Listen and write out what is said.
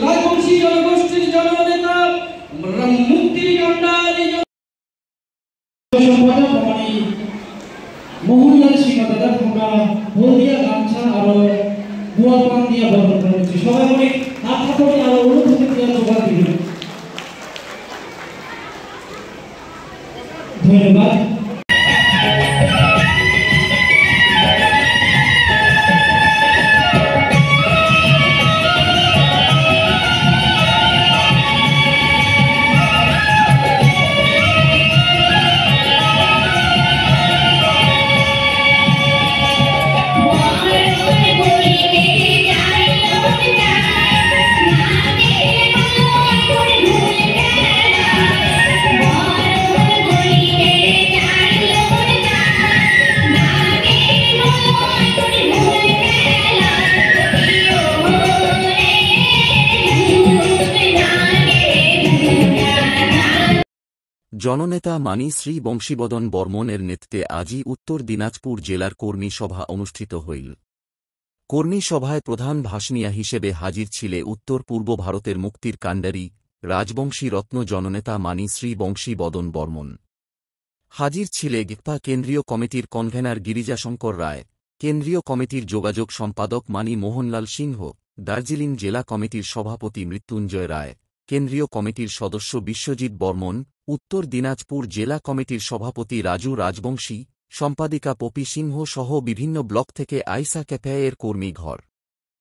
রাজবংশী জনগোষ্ঠীর জননেতা মুক্তির কান্ডারি সম্পাদক মানে মোহনলাল সিংহ দাদা আমরা হলদিয়া গামছা আর গুয়া পান দিয়ে বরণ করেছি। সবাই অনেক হাত হাতে আর অনুভূতি দিয়ে জোগাড় দিবেন। ধন্যবাদ। জননেতা মানি শ্রী বংশীবদন বর্মনের নেতৃত্বে আজই উত্তর দিনাজপুর জেলার কর্মী সভা অনুষ্ঠিত হইল। কর্মী সভায় প্রধান ভাষণিয়া হিসেবে হাজির ছিলে উত্তর পূর্ব ভারতের মুক্তির কাণ্ডারি রাজবংশী রত্ন জননেতা মানি শ্রী বংশীবদন বর্মন। হাজির ছিলে গিকপা কেন্দ্রীয় কমিটির কনভেনার গিরিজাশঙ্কর রায়, কেন্দ্রীয় কমিটির যোগাযোগ সম্পাদক মানি মোহনলাল সিংহ, দার্জিলিং জেলা কমিটির সভাপতি মৃত্যুঞ্জয় রায়, কেন্দ্রীয় কমিটির সদস্য বিশ্বজিৎ বর্মন, উত্তর দিনাজপুর জেলা কমিটির সভাপতি রাজু রাজবংশী, সম্পাদিকা পপি সিংহ সহ বিভিন্ন ব্লক থেকে আইসা ক্যাফে এর কর্মী ঘর।